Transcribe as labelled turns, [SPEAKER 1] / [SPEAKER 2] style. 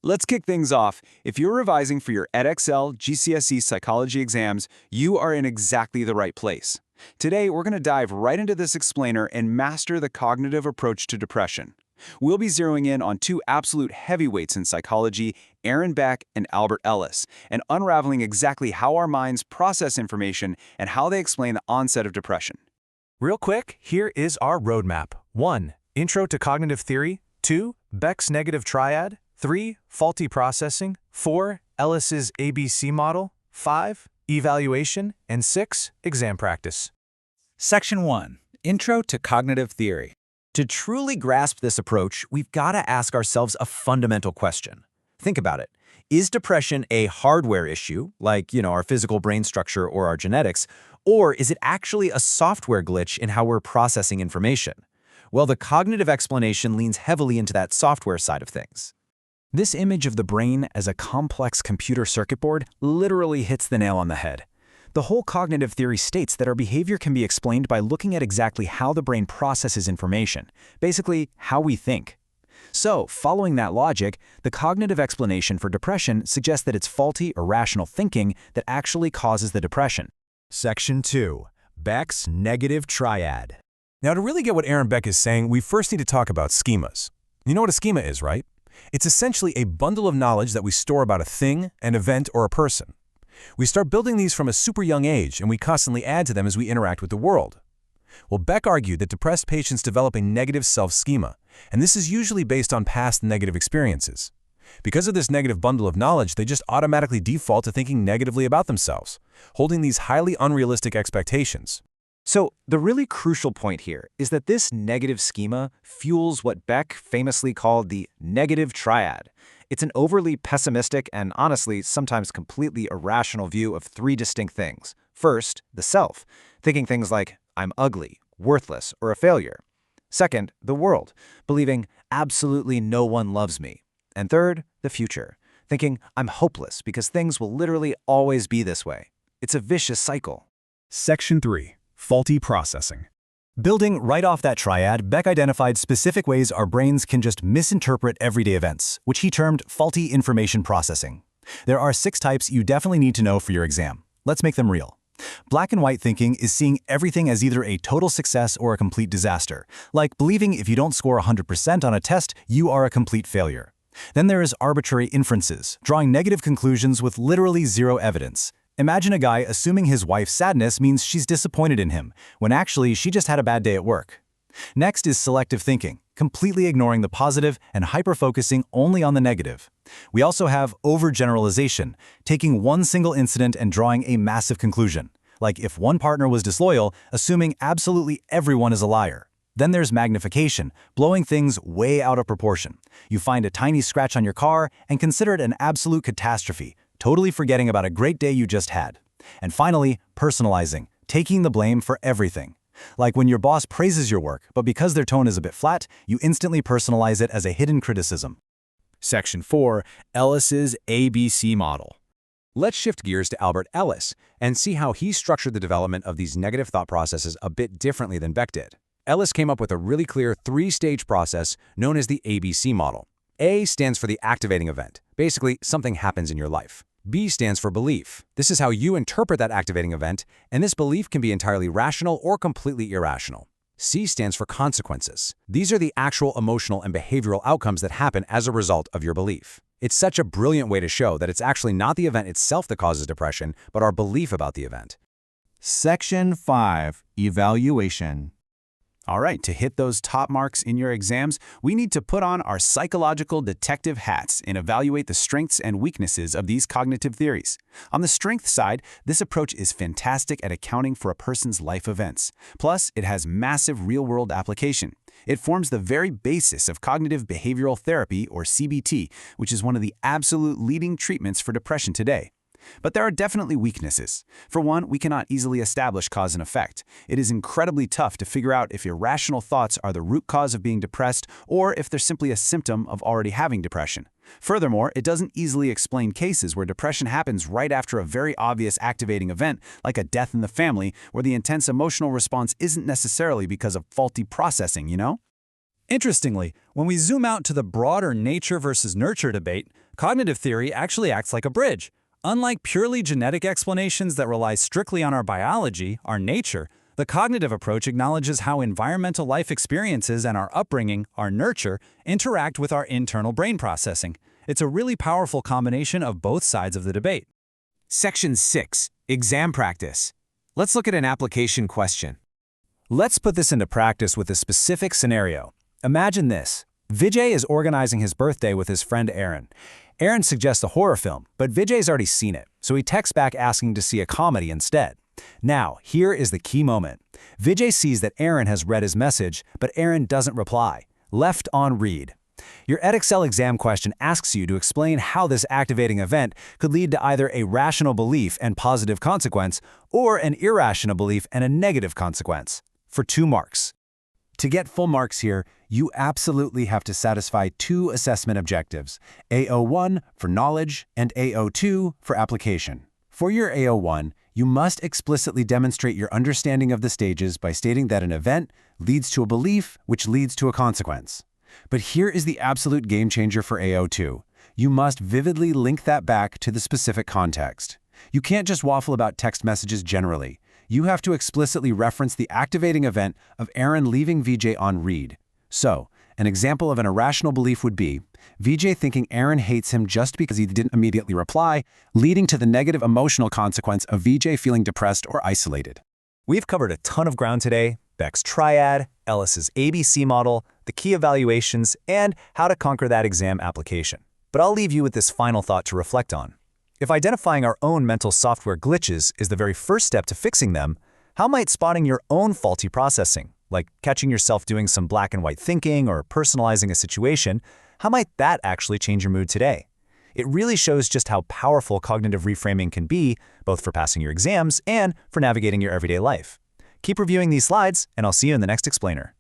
[SPEAKER 1] Let's kick things off. If you're revising for your Edexcel GCSE psychology exams, you are in exactly the right place. Today, we're going to dive right into this explainer and master the cognitive approach to depression. We'll be zeroing in on two absolute heavyweights in psychology, Beck and Ellis, and unraveling exactly how our minds process information and how they explain the onset of depression.
[SPEAKER 2] Real quick, here is our roadmap. 1. Intro to cognitive theory. 2. Beck's negative triad. 3. Faulty processing. 4. Ellis's ABC model. 5. Evaluation. And 6. Exam practice.
[SPEAKER 3] Section 1. Intro to cognitive theory. To truly grasp this approach, we've got to ask ourselves a fundamental question. Think about it. Is depression a hardware issue, like, our physical brain structure or our genetics, or is it actually a software glitch in how we're processing information? Well, the cognitive explanation leans heavily into that software side of things.
[SPEAKER 1] This image of the brain as a complex computer circuit board literally hits the nail on the head. The whole cognitive theory states that our behavior can be explained by looking at exactly how the brain processes information, basically how we think. So, following that logic, the cognitive explanation for depression suggests that it's faulty, irrational thinking that actually causes the depression.
[SPEAKER 2] Section 2. Beck's negative triad. Now, to really get what Beck is saying, we first need to talk about schemas. You know what a schema is, right? It's essentially a bundle of knowledge that we store about a thing, an event, or a person. We start building these from a super young age, and we constantly add to them as we interact with the world. Well, Beck argued that depressed patients develop a negative self-schema, and this is usually based on past negative experiences. Because of this negative bundle of knowledge, they just automatically default to thinking negatively about themselves, holding these highly unrealistic expectations.
[SPEAKER 4] So, the really crucial point here is that this negative schema fuels what Beck famously called the negative triad. It's an overly pessimistic and honestly sometimes completely irrational view of three distinct things. First, the self, thinking things like, I'm ugly, worthless, or a failure. Second, the world, believing absolutely no one loves me. And third, the future, thinking I'm hopeless because things will literally always be this way. It's a vicious cycle.
[SPEAKER 5] Section 3. Faulty processing.
[SPEAKER 6] Building right off that triad, Beck identified specific ways our brains can just misinterpret everyday events, which he termed faulty information processing. There are 6 types you definitely need to know for your exam. Let's make them real. Black and white thinking is seeing everything as either a total success or a complete disaster, like believing if you don't score 100% on a test, you are a complete failure. Then there is arbitrary inferences, drawing negative conclusions with literally zero evidence. Imagine a guy assuming his wife's sadness means she's disappointed in him, when actually she just had a bad day at work. Next is selective thinking, completely ignoring the positive and hyper-focusing only on the negative. We also have overgeneralization, taking one single incident and drawing a massive conclusion, like if one partner was disloyal, assuming absolutely everyone is a liar. Then there's magnification, blowing things way out of proportion. You find a tiny scratch on your car and consider it an absolute catastrophe, totally forgetting about a great day you just had. And finally, personalizing, taking the blame for everything. Like when your boss praises your work, but because their tone is a bit flat, you instantly personalize it as a hidden criticism.
[SPEAKER 5] Section 4. Ellis's ABC model.
[SPEAKER 7] Let's shift gears to Ellis and see how he structured the development of these negative thought processes a bit differently than Beck did. Ellis came up with a really clear 3-stage process known as the ABC model. A stands for the activating event. Basically, something happens in your life. B stands for belief. This is how you interpret that activating event, and this belief can be entirely rational or completely irrational. C stands for consequences. These are the actual emotional and behavioral outcomes that happen as a result of your belief. It's such a brilliant way to show that it's actually not the event itself that causes depression, but our belief about the event.
[SPEAKER 8] Section 5. Evaluation.
[SPEAKER 1] All right, to hit those top marks in your exams, we need to put on our psychological detective hats and evaluate the strengths and weaknesses of these cognitive theories. On the strength side, this approach is fantastic at accounting for a person's life events. Plus, it has massive real-world application. It forms the very basis of cognitive behavioral therapy, or CBT, which is one of the absolute leading treatments for depression today. But there are definitely weaknesses. For one, we cannot easily establish cause and effect. It is incredibly tough to figure out if irrational thoughts are the root cause of being depressed or if they're simply a symptom of already having depression. Furthermore, it doesn't easily explain cases where depression happens right after a very obvious activating event, like a death in the family, where the intense emotional response isn't necessarily because of faulty processing,
[SPEAKER 9] Interestingly, when we zoom out to the broader nature versus nurture debate, Cognitive theory actually acts like a bridge. Unlike purely genetic explanations that rely strictly on our biology, our nature, the cognitive approach acknowledges how environmental life experiences and our upbringing, our nurture, interact with our internal brain processing. It's a really powerful combination of both sides of the debate.
[SPEAKER 1] Section 6. Exam practice. Let's look at an application question.
[SPEAKER 6] Let's put this into practice with a specific scenario. Imagine this. Vijay is organizing his birthday with his friend Aaron. Aaron suggests a horror film, but Vijay's already seen it, so he texts back asking to see a comedy instead. Now, here is the key moment. Vijay sees that Aaron has read his message, but Aaron doesn't reply. Left on read. Your Edexcel exam question asks you to explain how this activating event could lead to either a rational belief and positive consequence, or an irrational belief and a negative consequence, for 2 marks. To get full marks here, you absolutely have to satisfy 2 assessment objectives, AO1 for knowledge and AO2 for application. For your AO1, you must explicitly demonstrate your understanding of the stages by stating that an event leads to a belief, which leads to a consequence. But here is the absolute game changer for AO2. You must vividly link that back to the specific context. You can't just waffle about text messages generally. You have to explicitly reference the activating event of Aaron leaving Vijay on read. So, an example of an irrational belief would be Vijay thinking Aaron hates him just because he didn't immediately reply, leading to the negative emotional consequence of Vijay feeling depressed or isolated.
[SPEAKER 3] We've covered a ton of ground today: Beck's triad, Ellis's ABC model, the key evaluations, and how to conquer that exam application. But I'll leave you with this final thought to reflect on. If identifying our own mental software glitches is the very first step to fixing them, how might spotting your own faulty processing, like catching yourself doing some black and white thinking or personalizing a situation, how might that actually change your mood today? It really shows just how powerful cognitive reframing can be, both for passing your exams and for navigating your everyday life. Keep reviewing these slides, and I'll see you in the next explainer.